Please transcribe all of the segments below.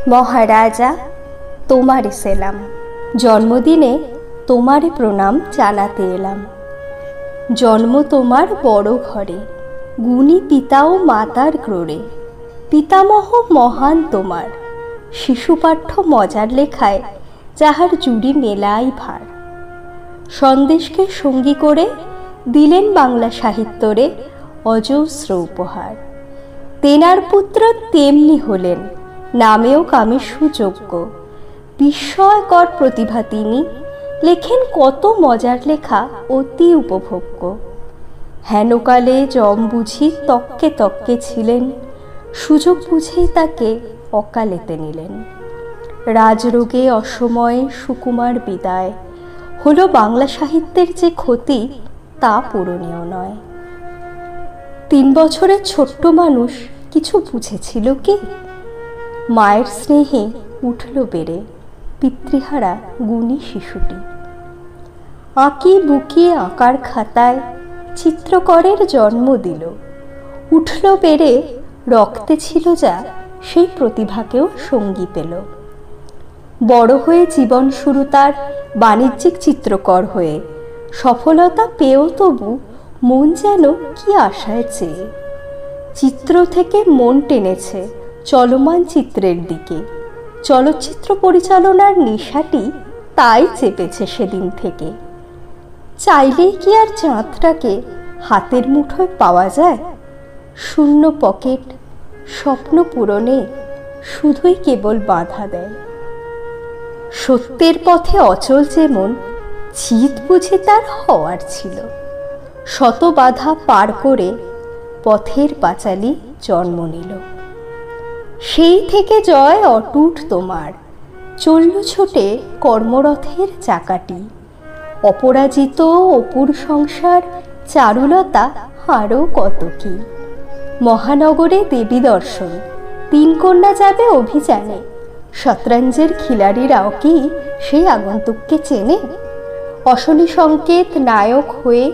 মহারাজা তোমারে সেলাম। জন্মদিনে তোমারে প্রণাম জানাতে এলাম। জন্ম তোমার বড় ঘরে, গুণী পিতা ও মাতার ক্রোড়ে। পিতামহ মহান তোমার, শিশুপাঠ্য মজার লেখায় যাহার জুড়ি মেলাই ভার। সন্দেশকে সঙ্গী করে দিলেন বাংলা সাহিত্যরে অজস্র উপহার। তেনার পুত্র তেমনি হলেন, নামেও কামে সুযোগ্য। বিস্ময়কর প্রতিভা তিনি, লেখেন কত মজার লেখা অতি উপভোগ্য। হেনকালে জম বুঝি তক্কে তক্কে ছিলেন, সুযোগ বুঝেই তাকে অকালেতে নিলেন। রাজরোগে অসময়ে সুকুমার বিদায়, হলো বাংলা সাহিত্যের যে ক্ষতি তা পূরণীয় নয়। 3 বছরের ছোট্ট মানুষ কিছু বুঝেছিল কি? মায়ের স্নেহে উঠল বেড়ে পিতৃহারা গুণী শিশুটি। আঁকি বুকি আঁকার খাতায় চিত্রকরের জন্ম দিল। উঠল বেড়ে রক্তে ছিল যা, সেই প্রতিভাকেও সঙ্গী পেল। বড় হয়ে জীবন শুরু তার বাণিজ্যিক চিত্রকর হয়ে। সফলতা পেয়েও তবু মন যেন কি আশায় চেয়ে। চিত্র থেকে মন টেনেছে চলমান চিত্রের দিকে। চলচ্চিত্র পরিচালনার নেশাটি তাই চেপেছে সেদিন থেকে। চাইলেই কি আর চাঁদটাকে হাতের মুঠোয় পাওয়া যায়? শূন্য পকেট স্বপ্ন পূরণে শুধুই কেবল বাধা দেয়। সত্যের পথে অচল যেমন, জিত বুঝি তার হওয়ার ছিল। শত বাধা পার করে পথের পাঁচালী জন্ম নিল। সেই থেকে জয় অটুট তোমার, চলল ছোটে কর্মরথের চাকাটি। অপরাজিত অপুর সংসার, চারুলতা আরও কত কি। মহানগরে দেবী দর্শন, 3 কন্যা যাবে অভিযানে। শতরঞ্জের খিলাড়িরাও কি সেই আগন্তুককে চেনে? অশনি সংকেত নায়ক হয়ে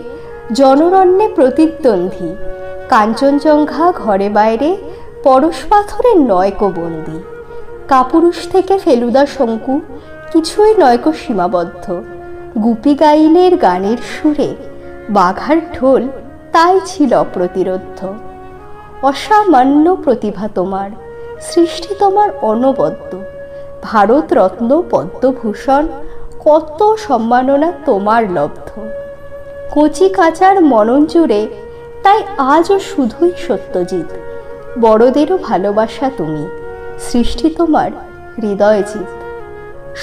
জনরণ্যে প্রতিদ্বন্দ্বী। কাঞ্চনজঙ্ঘা ঘরে বাইরে পরশ পাথরের নয়কো বন্দী। কাপুরুষ থেকে ফেলুদা শঙ্কু কিছুই নয়কো সীমাবদ্ধ। গুপি গাইনের গানের সুরে বাঘার ঢোল তাই ছিল অপ্রতিরোধ্য। অসামান্য প্রতিভা তোমার, সৃষ্টি তোমার অনবদ্য। ভারত রত্ন পদ্মভূষণ কত সম্মাননা তোমার লব্ধ। কচি কাচার মনন জুড়ে তাই আজও শুধুই সত্যজিৎ। বড়দেরও ভালোবাসা তুমি, সৃষ্টি তোমার হৃদয়জিৎ।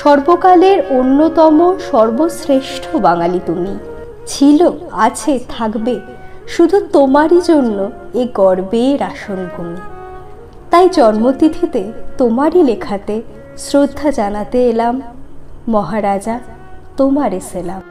সর্বকালের অন্যতম সর্বশ্রেষ্ঠ বাঙালি তুমি। ছিল, আছে, থাকবে শুধু তোমারই জন্য এ গর্বের আসনভূমি। তাই জন্মতিথিতে তোমারই লেখাতে শ্রদ্ধা জানাতে এলাম। মহারাজা তোমারে সেলাম।